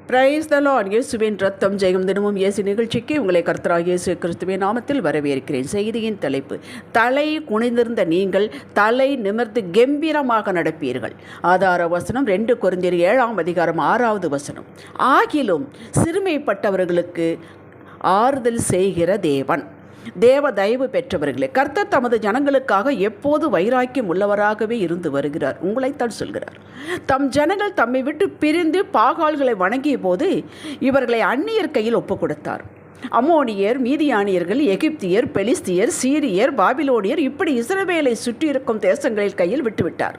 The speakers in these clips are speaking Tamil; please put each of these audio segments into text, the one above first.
Praise the Lord. இயேசுவின் ரத்தம் ஜெயம். தினமும் இயேசு நிகழ்ச்சிக்கு உங்களை கர்த்தராகிய இயேசு கிறிஸ்துவின் நாமத்தில் வரவேற்கிறேன். செய்தியின் தலைப்பு: தலை குனிந்திருந்த நீங்கள் தலை நிமிர்ந்து கம்பீரமாக நடப்பீர்கள். ஆதார வசனம் 2 கொரிந்தியர் 7:6. ஆகிலும் சிறுமைப்பட்டவர்களுக்கு ஆறுதல் செய்கிற தேவன். தேவ தயவு பெற்றவர்களே, கர்த்தர் தமது ஜனங்களுக்காக எப்போது வைராக்கியம் உள்ளவராகவே இருந்து வருகிறார். உங்களைத்தான் சொல்கிறார். தம் ஜனங்கள் தம்மை விட்டு பிரிந்து பாகால்களை வணங்கிய போது இவர்களை அந்நியர் கையில் ஒப்புக் கொடுத்தார். அம்மோனியர், மீதியானியர்கள், எகிப்தியர், பெலிஸ்தியர், சீரியர், பாபிலோனியர், இப்படி இஸ்ரவேலை சுற்றியிருக்கும் தேசங்களில் கையில் விட்டுவிட்டார்.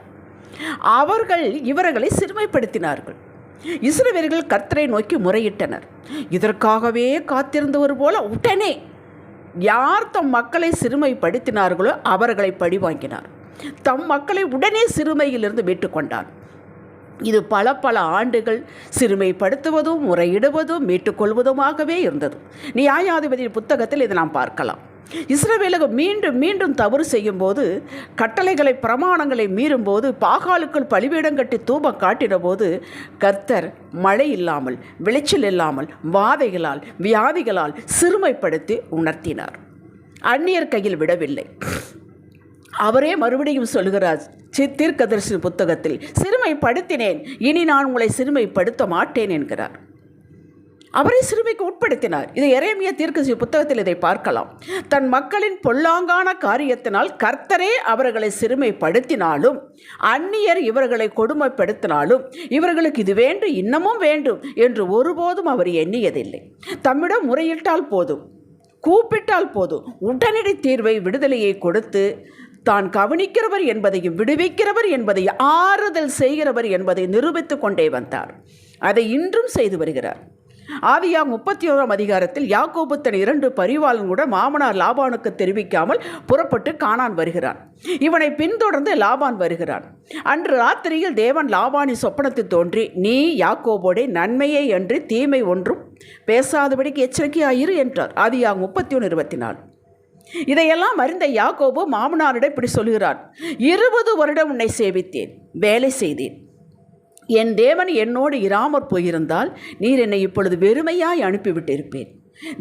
அவர்கள் இவர்களை சிறுமைப்படுத்தினார்கள். இஸ்ரவேலர்கள் கர்த்தரை நோக்கி முறையிட்டனர். இதற்காகவே காத்திருந்தவர் போல உடனே யார் தம் மக்களை சிறுமைப்படுத்தினார்களோ அவர்களை பழிவாங்கினார். தம் மக்களை உடனே சிறுமையிலிருந்து மீட்டுக்கொண்டார். இது பல ஆண்டுகள் சிறுமைப்படுத்துவதும் முறையிடுவதும் மீட்டுக்கொள்வதுமாகவே இருந்தது. நியாயாதிபதியின் புத்தகத்தில் இதை நாம் பார்க்கலாம். இஸ்ரவேலர்கள் மீண்டும் மீண்டும் தவறு செய்யும் போது, கட்டளைகளை பிரமாணங்களை மீறும்போது, பாகாலுக்குள் பலிபீடம் கட்டி தூபம் காட்டின போது, கர்த்தர் மழை இல்லாமல், விளைச்சல் இல்லாமல், வாதைகளால், வியாதிகளால் சிறுமைப்படுத்தி உணர்த்தினார். அந்நியர் கையில் விடவில்லை. அவரே மறுபடியும் சொல்கிறார் தீர்க்கதரிசி புத்தகத்தில், சிறுமைப்படுத்தினேன், இனி நான் உங்களை சிறுமைப்படுத்த மாட்டேன் என்கிறார். அவரை சிறுமைக்கு உட்படுத்தினார். இது எரேமியா தீர்க்கதரிசி புத்தகத்தில் இதை பார்க்கலாம். தன் மக்களின் பொல்லாங்கான காரியத்தினால் கர்த்தரே அவர்களை சிறுமைப்படுத்தினாலும், அந்நியர் இவர்களை கொடுமைப்படுத்தினாலும், இவர்களுக்கு இது வேண்டும், இன்னமும் வேண்டும் என்று ஒருபோதும் அவர் எண்ணியதில்லை. தம்மிடம் முறையிட்டால் போதும், கூப்பிட்டால் போதும், உடனடி தீர்வை, விடுதலையை கொடுத்து தான் கவனிக்கிறவர் என்பதையும் விடுவிக்கிறவர் என்பதையும் ஆறுதல் செய்கிறவர் என்பதை நிரூபித்துக் கொண்டே வந்தார். அதை இன்றும் செய்து வருகிறார். ஆதியாகமம் 31 யாக்கோபு தன் 2 பரிவாளனுடன் மாமனார் லாபானுக்கு தெரிவிக்காமல் புறப்பட்டு கானான் வருகிறான். இவனை பின்தொடர்ந்து லாபான் வருகிறான். அன்று ராத்திரியில் தேவன் லாபானின் சொப்பனத்தில் தோன்றி, நீ யாக்கோபோடே நன்மையை அன்றி தீமை ஒன்றும் பேசாதபடிக்கு எச்சரிக்கையாயிரு என்றார். ஆதியாகமம் 31:24. இதையெல்லாம் அறிந்த யாக்கோபு மாமனாரிடம் இப்படி சொல்கிறான்: 20 வருடம் உன்னை சேவித்தேன், வேலை செய்தேன். என் தேவன் என்னோடு இராமற் போயிருந்தால் நீர் என்னை இப்பொழுது வெறுமையாய் அனுப்பிவிட்டிருப்பேன்.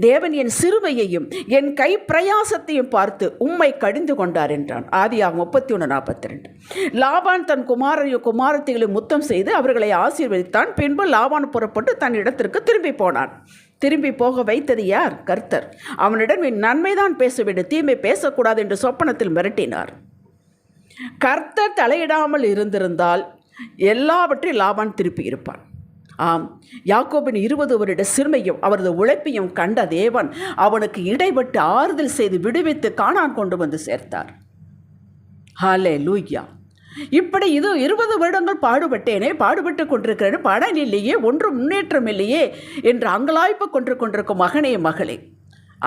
தேவன் என் சிறுமையையும் என் கை பிரயாசத்தையும் பார்த்து உம்மை கடிந்து கொண்டார் என்றான். ஆதியாகமம் 31:42. லாபான் தன் குமாரத்திகளை முத்தம் செய்து அவர்களை ஆசீர்வதித்தான். பின்பு லாபான் புறப்பட்டு தன் இடத்திற்கு திரும்பி போனான். திரும்பி போக வைத்தது யார்? கர்த்தர். அவனிடம் என் நன்மைதான் பேச வேண்டும், தீமை பேசக்கூடாது என்று சொப்பனத்தில் மிரட்டினார். கர்த்தர் தலையிடாமல் இருந்திருந்தால் எல்லாவற்றையும் லாபான் திருப்பி இருப்பான். ஆம், யாக்கோபின் 20 வருட சிறுமையும் அவரது உழைப்பையும் கண்ட தேவன் அவனுக்கு இடைப்பட்டு ஆறுதல் செய்து விடுவித்து கானான் கொண்டு வந்து சேர்த்தார். ஹல்லேலூயா. இப்படி இது 20 வருடங்கள் பாடுபட்டேனே, பாடுபட்டு கொண்டிருக்கிறேன், பலன் இல்லையே, ஒன்றும் முன்னேற்றம் இல்லையே என்று அங்கலாய்ப்பு கொண்டிருக்கும் மகனே, மகளே,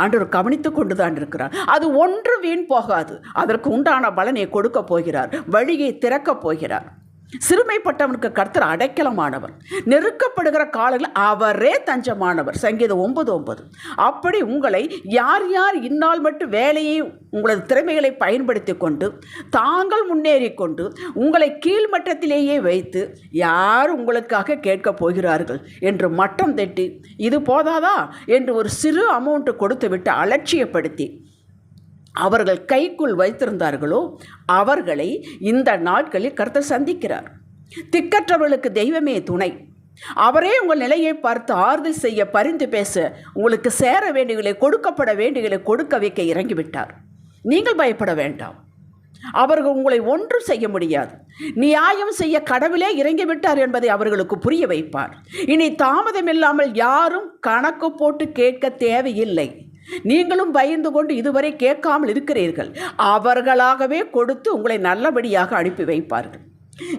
ஆண்டவர் கவனித்து கொண்டுதான் இருக்கிறார். அது ஒன்று வீண் போகாது. அதற்கு உண்டான பலனை கொடுக்க போகிறார், வழியை திறக்கப் போகிறார். சிறுமைப்பட்டவனுக்கு கர்த்தர் அடைக்கலமானவர், நெருக்கப்படுகிற காலங்களில் அவரே தஞ்சமானவர். சங்கீதம் 9:9. அப்படி உங்களை யார் இந்நாள் மட்டும் வேலையை, உங்களது திறமைகளை பயன்படுத்தி கொண்டு தாங்கள் முன்னேறி கொண்டு உங்களை கீழ்மட்டத்திலேயே வைத்து யார் உங்களுக்காக கேட்கப் போகிறார்கள் என்று மட்டம் தட்டி, இது போதாதா என்று ஒரு சிறு அமௌண்ட்டு கொடுத்து விட்டு அலட்சியப்படுத்தி அவர்கள் கைக்குள் வைத்திருந்தார்களோ அவர்களை இந்த நாட்களில் கர்த்தர் சந்திக்கிறார். திக்கற்றவர்களுக்கு தெய்வமே துணை. அவரே உங்கள் நிலையை பார்த்து ஆறுதல் செய்ய, பரிந்து பேச, உங்களுக்கு சேர வேண்டியகளை, கொடுக்கப்பட வேண்டியகளை கொடுக்க வைக்க இறங்கிவிட்டார். நீங்கள் பயப்பட வேண்டாம். அவர்கள் உங்களை ஒன்றும் செய்ய முடியாது. நியாயம் செய்ய கடவுளே இறங்கிவிட்டார் என்பதை அவர்களுக்கு புரிய வைப்பார். இனி தாமதமில்லாமல் யாரும் கணக்கு போட்டு கேட்க தேவையில்லை. நீங்களும் பயந்து கொண்டு இதுவரை கேட்காமல் இருக்கிறீர்கள். அவர்களாகவே கொடுத்து உங்களை நல்லபடியாக அனுப்பி வைப்பார்கள்.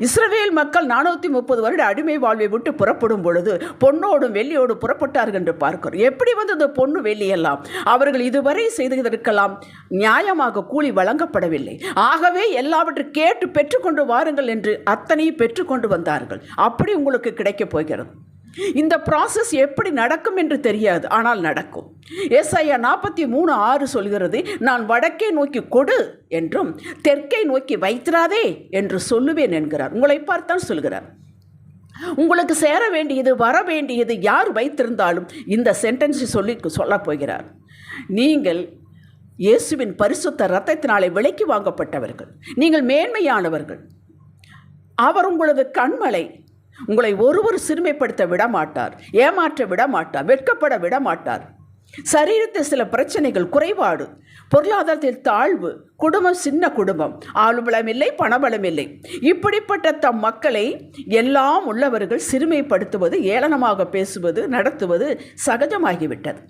இஸ்ரவேல் மக்கள் 430 வருட அடிமை வாழ்வை விட்டு புறப்படும் பொழுது பொன்னோடும் வெள்ளியோடு புறப்பட்டார்கள் என்று பார்க்கிறோம். எப்படி வந்தது பொண்ணு வெள்ளியெல்லாம்? அவர்கள் இதுவரை செய்ததற்கெல்லாம் நியாயமாக கூலி வழங்கப்படவில்லை. ஆகவே எல்லாவற்றையும் கேட்டு பெற்றுக்கொண்டு வாருங்கள் என்று அத்தனையும் பெற்றுக்கொண்டு வந்தார்கள். அப்படி உங்களுக்கு கிடைக்கப் போகிறது. இந்த ப்ராசஸ் எப்படி நடக்கும் என்று தெரியாது, ஆனால் நடக்கும். ஏசாயா 43:6 சொல்கிறது, நான் வடக்கே நோக்கி கொடு என்றும் தெற்கை நோக்கி வைத்திராதே என்று சொல்லுவேன் என்கிறார். உங்களை பார்த்தான் சொல்கிறார். உங்களுக்கு சேர வேண்டியது, வர வேண்டியது யார் வைத்திருந்தாலும் இந்த சென்டென்ஸை சொல்லப் போகிறார். நீங்கள் இயேசுவின் பரிசுத்த இரத்தத்தினாலே விலைக்கு வாங்கப்பட்டவர்கள், நீங்கள் மேன்மையானவர்கள். அவர் உங்களது கண்மலை. உங்களை ஒருவர் சிறுமைப்படுத்த விடமாட்டார், ஏமாற்ற விடமாட்டார், வெட்கப்பட விடமாட்டார். சரீரத்தில் சில பிரச்சனைகள், குறைபாடு, பொருளாதாரத்தில் தாழ்வு, குடும்பம் சின்ன குடும்பம், ஆளுபலம் இல்லை, பணபலம் இல்லை, இப்படிப்பட்ட தம் மக்களை எல்லாம் உள்ளவர்கள் சிறுமைப்படுத்துவது, ஏளனமாக பேசுவது, நடத்துவது சகஜமாகிவிட்டது.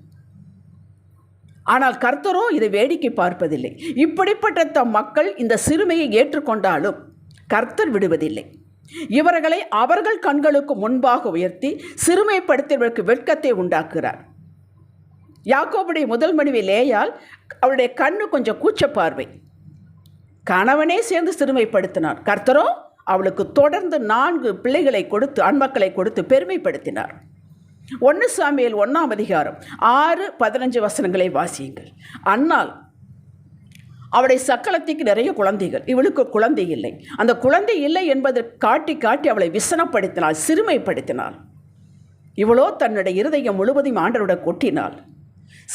ஆனால் கர்த்தரோ இதை வேடிக்கை பார்ப்பதில்லை. இப்படிப்பட்ட தம் மக்கள் இந்த சிறுமையை ஏற்றுக்கொண்டாலும் கர்த்தர் விடுவதில்லை. இவர்களை அவர்கள் கண்களுக்கு முன்பாக உயர்த்தி சிறுமைப்படுத்தியவர்களுக்கு வெட்கத்தை உண்டாக்குகிறார். யாக்கோபுடைய முதல் மனைவி லேயாள், அவருடைய கண்ணு கொஞ்சம் கூச்ச பார்வை, கணவனே சேர்ந்து சிறுமைப்படுத்தினார். கர்த்தரோ அவளுக்கு தொடர்ந்து 4 பிள்ளைகளை கொடுத்து, ஆண்மக்களை கொடுத்து பெருமைப்படுத்தினார். 1 சாமுவேல் 1ஆம் அதிகாரம் 6-15 வசனங்களை வாசியுங்கள். அன்னாள் அவளுடைய சக்களத்திற்கு நிறைய குழந்தைகள், இவளுக்கு குழந்தை இல்லை. அந்த குழந்தை இல்லை என்பதை காட்டி காட்டி அவளை விசனப்படுத்தினாள், சிறுமைப்படுத்தினாள். இவளோ தன்னுடைய இருதயம் முழுவதையும் ஆண்டவரோட கொட்டினாள்.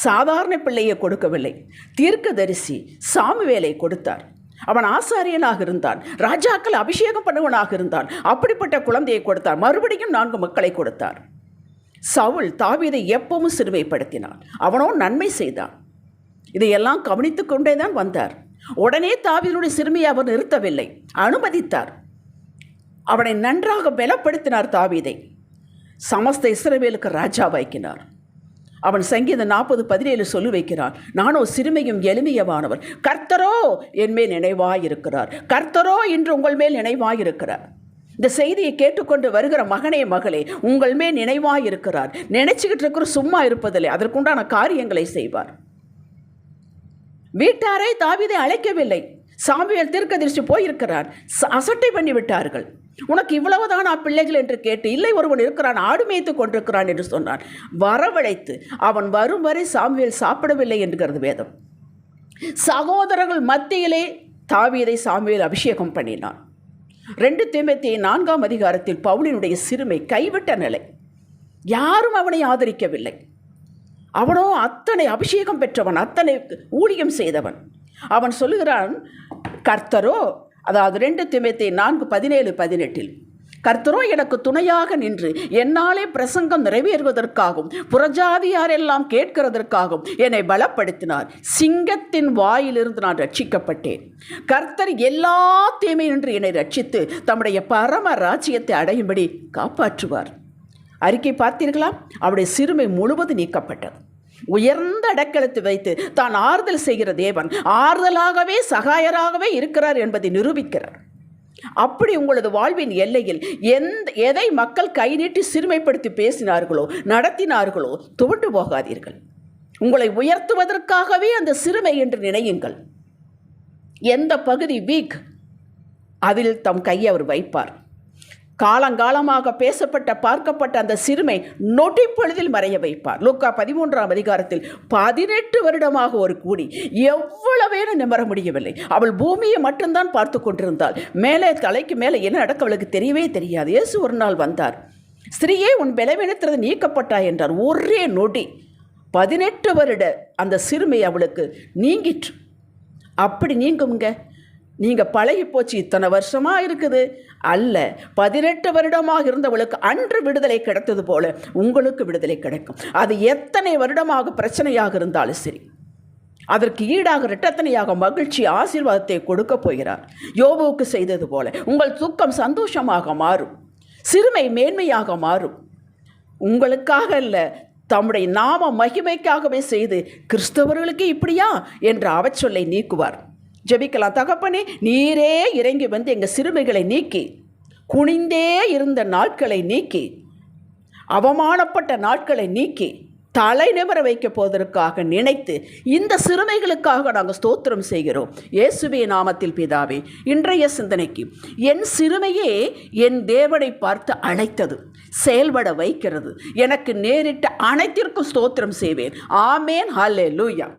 சாதாரண பிள்ளையை கொடுக்கவில்லை, தீர்க்கதரிசி சாமுவேலை கொடுத்தார். அவன் ஆசாரியனாக இருந்தான், ராஜாக்கள் அபிஷேகம் பண்ணுவனாக இருந்தான். அப்படிப்பட்ட குழந்தையை கொடுத்தார். மறுபடியும் 4 மக்களை கொடுத்தார். சவுல் தாவீதை எப்பவும் சிறுமைப்படுத்தினான், அவனோ நன்மை செய்தான். இதையெல்லாம் கவனித்து கொண்டே தான் வந்தார். உடனே தாவீதுடைய சிறுமியை அவர் நிறுத்தவில்லை, அனுமதித்தார். அவனை நன்றாக பலப்படுத்தினார். தாவீதை சமஸ்த இஸ்ரவேலுக்கு ராஜாவாக்கினார். அவன் சங்கீதம் 40:17 சொல்லி வைக்கிறான், நானோ சிறுமையும் எளிமையவானவர், கர்த்தரோ என்மேல் நினைவாயிருக்கிறார். கர்த்தரோ இன்று உங்கள் மேல் நினைவாயிருக்கிறார். இந்த செய்தியை கேட்டுக்கொண்டு வருகிற மகனே, மகளே, உங்கள் மேல் நினைவாயிருக்கிறார். நினைச்சுக்கிட்டு இருக்கிற சும்மா இருப்பதில்லை, அதற்குண்டான காரியங்களை செய்வார். வீட்டாரை தாவீதை அழைக்கவில்லை. சாமுவேல் தீர்க்கதரிசி போயிருக்கிறார், அசட்டை பண்ணிவிட்டார்கள். உனக்கு இவ்வளவுதானா பிள்ளைகள் என்று கேட்டு, இல்லை, ஒருவன் இருக்கிறான், ஆடு மேய்த்து கொண்டிருக்கிறான் என்று சொன்னான். வரவழைத்து அவன் வரும் வரை சாமுவேல் சாப்பிடவில்லை என்கிறது வேதம். சகோதரர்கள் மத்தியிலே தாவீதை சாமுவேல் அபிஷேகம் பண்ணினான். 2 தீமோத்தேயு 4ஆம் அதிகாரத்தில் பவுலினுடைய சிறுமை, கைவிட்ட நிலை, யாரும் அவனை ஆதரிக்கவில்லை. அவனோ அத்தனை அபிஷேகம் பெற்றவன், அத்தனை ஊழியம் செய்தவன். அவன் சொல்லுகிறான், கர்த்தரோ, அதாவது 2 தீமோத்தேயு 4:17-18, கர்த்தரோ எனக்கு துணையாக நின்று என்னாலே பிரசங்கம் நிறைவேறுவதற்காகவும் புறஜாதியாரெல்லாம் கேட்கிறதற்காகவும் என்னை பலப்படுத்தினார். சிங்கத்தின் வாயிலிருந்து நான் ரட்சிக்கப்பட்டேன். கர்த்தர் எல்லா தீமையின்றி என்னை ரட்சித்து தம்முடைய பரம ராஜ்யத்தை அடையும்படி காப்பாற்றுவார். அறிக்கை பார்த்தீர்களா? அவருடைய சிறுமை முழுவதும் நீக்கப்பட்டது. உயர்ந்த அடைக்கலத்தை வைத்து தான் ஆறுதல் செய்கிற தேவன் ஆறுதலாகவே சகாயராகவே இருக்கிறார் என்பதை நிரூபிக்கிறார். அப்படி உங்களது வாழ்வின் எல்லையில் எதை மக்கள் கை நீட்டி சிறுமைப்படுத்தி பேசினார்களோ, நடத்தினார்களோ, துவண்டு போகாதீர்கள். உங்களை உயர்த்துவதற்காகவே அந்த சிறுமை என்று நினையுங்கள். எந்த பகுதி வீக், அதில் தம் கையை அவர் வைப்பார். காலங்காலமாக பேசப்பட்ட, பார்க்கப்பட்ட அந்த சிறுமை நொடிப்பொழுதில் மறைய வைப்பார். லூக்கா 13ஆம் அதிகாரத்தில் 18 வருடமாக ஒரு கூடி எவ்வளவேனும் நிமர முடியவில்லை. அவள் பூமியை மட்டும்தான் பார்த்து கொண்டிருந்தாள். மேலே, தலைக்கு மேலே என்ன நடக்க அவளுக்கு தெரியவே தெரியாது. இயேசு ஒரு நாள் வந்தார். ஸ்திரீயே, உன் பலவீனத்திலிருந்து நீக்கப்பட்டாய் என்றார். ஒரே நொடி 18 வருட அந்த சிறுமை அவளுக்கு நீங்கிற்று. அப்படி நீங்குங்க. நீங்கள் பழகி போச்சு, இத்தனை வருஷமாக இருக்குது அல்ல. 18 வருடமாக இருந்தவளுக்கு அன்று விடுதலை கிடைத்தது போல உங்களுக்கு விடுதலை கிடைக்கும். அது எத்தனை வருடமாக பிரச்சனையாக இருந்தாலும் சரி, அதற்கு ஈடாக இரட்டத்தனையாக மகிழ்ச்சி, ஆசீர்வாதத்தை கொடுக்க போகிறார். யோபுவுக்கு செய்தது போல உங்கள் துக்கம் சந்தோஷமாக மாறும், சிறுமை மேன்மையாக மாறும். உங்களுக்காக அல்ல, தம்முடைய நாம மகிமைக்காகவே செய்து கிறிஸ்தவர்களுக்கு இப்படியா என்ற அவச்சொல்லை நீக்குவார். ஜெபிக்கலாம். தகப்பனே, நீரே இறங்கி வந்து எங்கள் சிறுமைகளை நீக்கி, குனிந்தே இருந்த நாட்களை நீக்கி, அவமானப்பட்ட நாட்களை நீக்கி, தலை நிமிர வைக்க போவதற்காக நினைத்து இந்த சிறுமைகளுக்காக நாங்கள் ஸ்தோத்திரம் செய்கிறோம். இயேசுவே நாமத்தில் பிதாவே. இன்றைய சிந்தனைக்கு, என் சிறுமையே என் தேவனை பார்த்து அழைத்தது, செயல்பட வைக்கிறது. எனக்கு நேரிட்ட அனைத்திற்கும் ஸ்தோத்திரம் செய்வேன். ஆமேன். ஹல்லேலூயா.